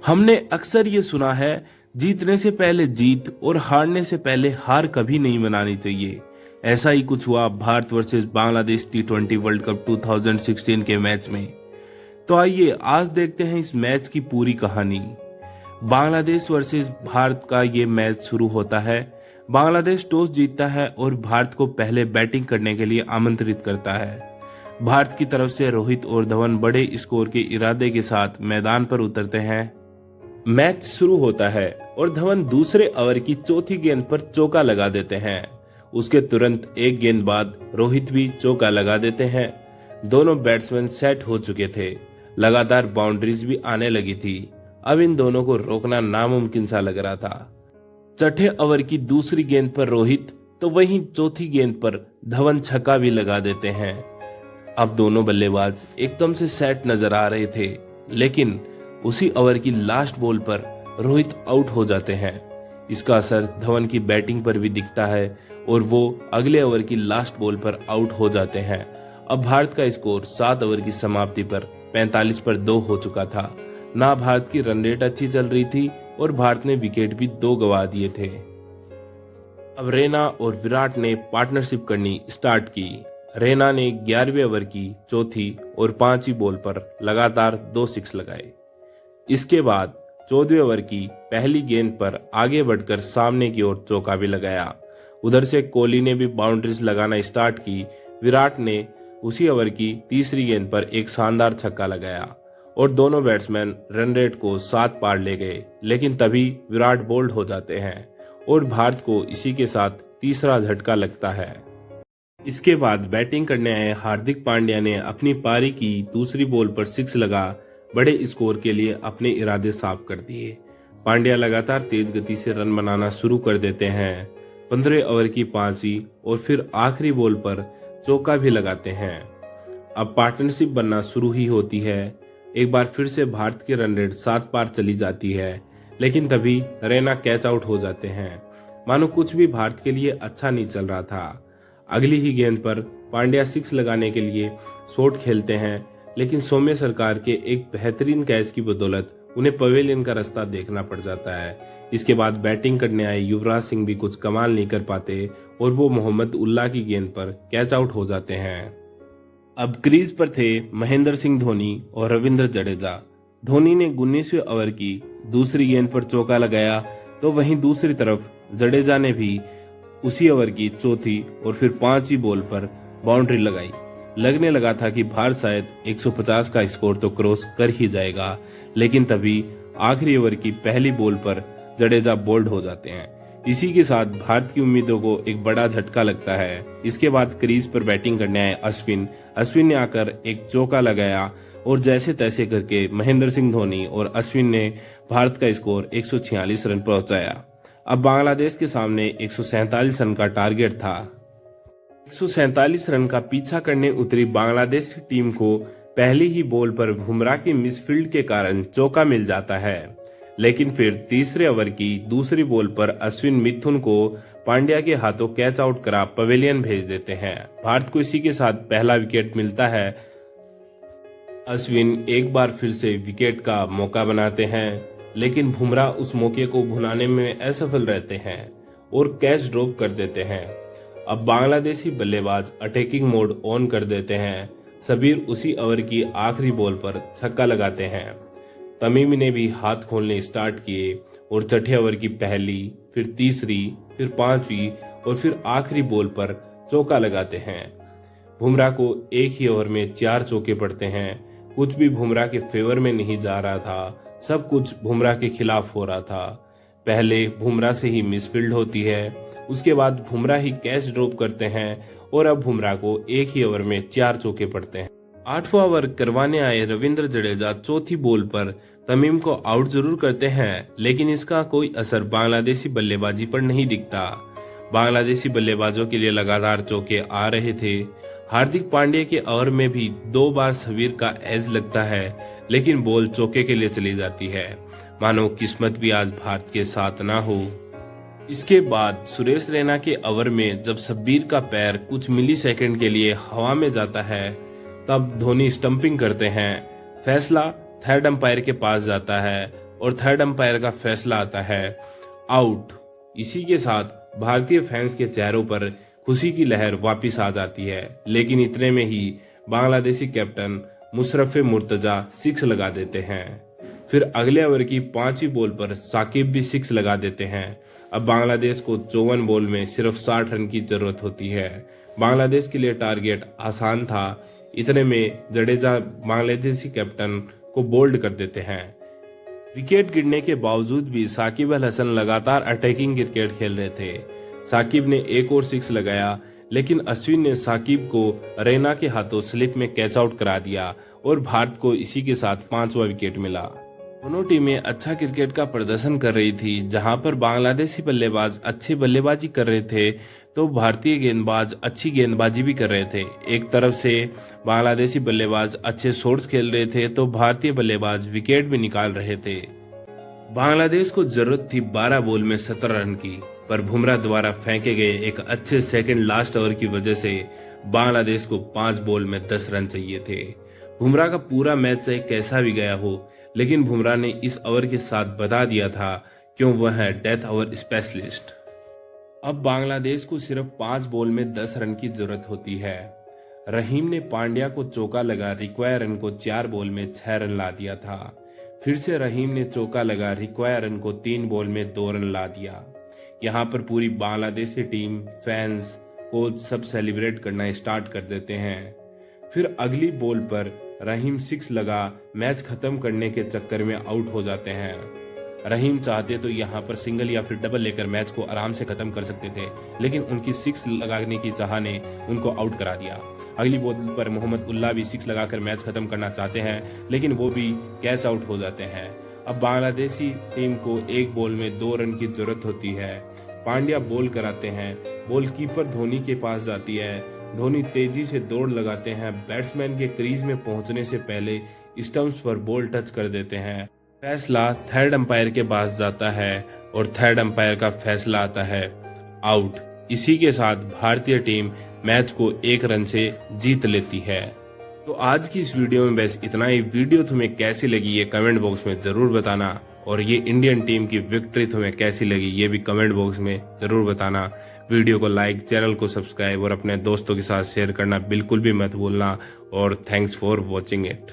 हमने अक्सर ये सुना है, जीतने से पहले जीत और हारने से पहले हार कभी नहीं मनानी चाहिए। ऐसा ही कुछ हुआ भारत वर्सेस बांग्लादेश टी20 वर्ल्ड कप 2016 के मैच में। तो आइए आज देखते हैं इस मैच की पूरी कहानी। बांग्लादेश वर्सेस भारत का ये मैच शुरू होता है। बांग्लादेश टॉस जीतता है और भारत को पहले बैटिंग करने के लिए आमंत्रित करता है। भारत की तरफ से रोहित और धवन बड़े स्कोर के इरादे के साथ मैदान पर उतरते हैं। मैच शुरू होता है और धवन दूसरे ओवर की चौथी गेंद पर चौका लगा देते हैं। उसके तुरंत एक गेंद बाद रोहित भी चौका लगा देते हैं। दोनों बैट्समैन सेट हो चुके थे, लगातार बाउंड्रीज भी आने लगी थी। अब इन दोनों को रोकना नामुमकिन सा लग रहा था। छठे ओवर की दूसरी गेंद पर रोहित तो वहीं चौथी गेंद पर धवन छक्का भी लगा देते हैं। अब दोनों बल्लेबाज एकदम से सेट नजर आ रहे थे, लेकिन उसी ओवर की लास्ट बॉल पर रोहित आउट हो जाते हैं। इसका असर धवन की बैटिंग पर भी दिखता है और वो अगले ओवर की लास्ट बॉल पर आउट हो जाते हैं। अब भारत का स्कोर 7 ओवर की समाप्ति पर 45 पर 2 हो चुका था। ना भारत की रन रेट अच्छी चल रही थी और भारत ने विकेट भी 2 गंवा दिए थे। अब रैना और विराट ने पार्टनरशिप करनी स्टार्ट की। रैना ने 11वें ओवर की चौथी और 5वीं बॉल पर लगातार 2 सिक्स लगाए। इसके बाद 14वें ओवर की पहली गेंद पर आगे बढ़कर सामने की ओर चौका भी लगाया। उधर से कोहली ने भी बाउंड्रीज लगाना स्टार्ट की। विराट ने उसी ओवर की तीसरी गेंद पर एक शानदार छक्का लगाया और दोनों बैट्समैन रन रेट को 7 पार ले गए। लेकिन तभी विराट बोल्ड हो जाते हैं और भारत को इसी के साथ तीसरा झटका लगता है। इसके बाद बैटिंग करने आए हार्दिक पांड्या ने अपनी पारी की दूसरी बॉल पर 6 लगा बड़े स्कोर के लिए अपने इरादे साफ कर दिए। पांड्या लगातार तेज गति से रन बनाना शुरू कर देते हैं। 15वें ओवर की 5वीं और फिर आखिरी बॉल पर चौका भी लगाते हैं। अब पार्टनरशिप बनना शुरू ही होती है। एक बार फिर से भारत की रन रेट 7 पार चली जाती है, लेकिन तभी रैना कैच आउट हो जाते हैं। मानो कुछ भी भारत के लिए अच्छा नहीं चल रहा था। अगली ही गेंद पर पांड्या 6 लगाने के लिए शॉट खेलते हैं, लेकिन सौम्य सरकार के एक बेहतरीन कैच की बदौलत उन्हें पवेलियन का रास्ता देखना पड़ जाता है। इसके बाद बैटिंग करने आए युवराज सिंह भी कुछ कमाल नहीं कर पाते और वो मोहम्मद उल्लाह की गेंद पर कैच आउट हो जाते हैं। अब क्रीज पर थे महेंद्र सिंह धोनी और रविंद्र जडेजा। धोनी ने 19वें ओवर की दूसरी गेंद पर चौका लगाया, तो वहीं दूसरी तरफ जडेजा ने भी उसी ओवर की चौथी और फिर 5वीं बॉल पर बाउंड्री लगाई। लगने लगा था कि भारत शायद 150 का स्कोर तो क्रॉस कर ही जाएगा, लेकिन तभी आखिरी ओवर की पहली बॉल पर जडेजा बोल्ड हो जाते हैं। इसी के साथ भारत की उम्मीदों को एक बड़ा झटका लगता है। इसके बाद क्रीज पर बैटिंग करने आए अश्विन ने आकर एक चौका लगाया और जैसे तैसे करके महेंद्र सिंह धोनी और अश्विन ने भारत का स्कोर 146 रन पहुंचाया। अब बांग्लादेश के सामने 147 रन का टारगेट था। 147 रन का पीछा करने उतरी बांग्लादेश की टीम को पहली ही बॉल पर बुमराह की मिसफील्ड के कारण चौका मिल जाता है, लेकिन फिर तीसरे ओवर की दूसरी बॉल पर अश्विन मिथुन को पांड्या के हाथों कैच आउट करा पवेलियन भेज देते हैं। भारत को इसी के साथ पहला विकेट मिलता है। अश्विन एक बार फिर से विकेट का मौका बनाते हैं, लेकिन बुमराह उस मौके को भुनाने में असफल रहते हैं और कैच ड्रॉप कर देते हैं। अब बांग्लादेशी बल्लेबाज अटैकिंग मोड ऑन कर देते हैं। सबीर उसी ओवर की आखिरी बॉल पर छक्का लगाते हैं। तमीमी ने भी हाथ खोलने स्टार्ट किए और छठे ओवर की पहली, फिर तीसरी, फिर 5वीं और फिर आखिरी बॉल पर चौका लगाते हैं। बुमराह को एक ही ओवर में 4 चौके पड़ते हैं। कुछ भी बुमराह के फेवर में नहीं जा रहा था, सब कुछ बुमराह के खिलाफ हो रहा था। पहले बुमराह से ही मिसफील्ड होती है, उसके बाद बुमराह ही कैच ड्रॉप करते हैं और अब बुमराह को एक ही ओवर में 4 चौके पड़ते हैं। 8वां ओवर करवाने आए रविंद्र जडेजा चौथी बॉल पर तमीम को आउट जरूर करते हैं, लेकिन इसका कोई असर बांग्लादेशी बल्लेबाजी पर नहीं दिखता। बांग्लादेशी बल्लेबाजों के लिए लगातार चौके आ रहे थे। हार्दिक पांड्या के ओवर में भी 2 बार सबीर का एज लगता है, लेकिन बॉल चौके के लिए चली जाती है। मानो किस्मत भी आज भारत के साथ ना हो। इसके बाद सुरेश रैना के ओवर में जब शब्बीर का पैर कुछ मिली सेकेंड के लिए हवा में जाता है, तब धोनी स्टंपिंग करते हैं। फैसला थर्ड अंपायर के पास जाता है और थर्ड अंपायर का फैसला आता है आउट। इसी के साथ भारतीय फैंस के चेहरों पर खुशी की लहर वापस आ जाती है, लेकिन इतने में ही बांग्लादेशी कैप्टन मुशर्रफ मुर्तजा 6 लगा देते हैं। फिर अगले ओवर की 5वीं बॉल पर साकिब भी 6 लगा देते हैं। अब बांग्लादेश को 54 बॉल में सिर्फ 60 रन की जरूरत होती है। बांग्लादेश के लिए टारगेट आसान था। इतने में जडेजा बांग्लादेशी कैप्टन को बोल्ड कर देते हैं। विकेट गिरने के बावजूद भी साकिब अल हसन लगातार अटैकिंग क्रिकेट खेल रहे थे। साकिब ने एक और 6 लगाया, लेकिन अश्विन ने साकिब को रैना के हाथों स्लिप में कैच आउट करा दिया और भारत को इसी के साथ 5वां विकेट मिला। दोनों टीमें अच्छा क्रिकेट का प्रदर्शन कर रही थी। जहां पर बांग्लादेशी बल्लेबाज अच्छी बल्लेबाजी कर रहे थे तो भारतीय गेंदबाज अच्छी गेंदबाजी भी कर रहे थे। एक तरफ से बांग्लादेशी बल्लेबाज अच्छे शॉट्स खेल रहे थे तो भारतीय बल्लेबाज विकेट भी निकाल रहे थे। बांग्लादेश को जरूरत थी 12 बॉल में 17 रन की, पर बुमराह द्वारा फेंके गए एक अच्छे सेकंड लास्ट ओवर की वजह से बांग्लादेश को 5 बॉल में 10 रन चाहिए थे। बुमराह का पूरा मैच चाहे कैसा भी गया हो, लेकिन बुमराह ने इस ओवर के साथ बता दिया था क्यों वह है डेथ ओवर स्पेशलिस्ट। अब बांग्लादेश को सिर्फ 5 बॉल में 10 रन की जरूरत होती है। रहीम ने पांड्या को चौका लगा रिक्वायर रन को 4 बॉल में 6 रन ला दिया था। फिर से रहीम ने चौका लगा रिक्वायर रन को 3 बॉल में 2 रन ला दिया। यहाँ पर पूरी बांग्लादेशी टीम, फैंस, कोच सब सेलिब्रेट करना स्टार्ट कर देते हैं। फिर अगली बॉल पर रहीम 6 लगा मैच खत्म करने के चक्कर में आउट हो जाते हैं। रहीम चाहते तो यहाँ पर सिंगल या फिर डबल लेकर मैच को आराम से खत्म कर सकते थे, लेकिन उनकी 6 लगाने की चाह ने उनको आउट करा दिया। अगली बॉल पर मोहम्मद उल्लाह भी 6 लगाकर मैच खत्म करना चाहते हैं, लेकिन वो भी कैच आउट हो जाते हैं। अब बांग्लादेशी टीम को एक बॉल में 2 रन की जरूरत होती है। पांड्या बॉल कराते हैं, बॉल कीपर धोनी के पास जाती है। धोनी तेजी से दौड़ लगाते हैं, बैट्समैन के क्रीज में पहुंचने से पहले स्टंप्स पर बॉल टच कर देते हैं। फैसला थर्ड अंपायर के पास जाता है और थर्ड अंपायर का फैसला आता है आउट। इसी के साथ भारतीय टीम मैच को 1 रन से जीत लेती है। तो आज की इस वीडियो में बस इतना ही। वीडियो तुम्हें कैसी लगी ये कमेंट बॉक्स में जरूर बताना, और ये इंडियन टीम की विक्ट्री तुम्हें कैसी लगी ये भी कमेंट बॉक्स में जरूर बताना। वीडियो को लाइक, चैनल को सब्सक्राइब और अपने दोस्तों के साथ शेयर करना बिल्कुल भी मत भूलना। और थैंक्स फॉर वॉचिंग इट।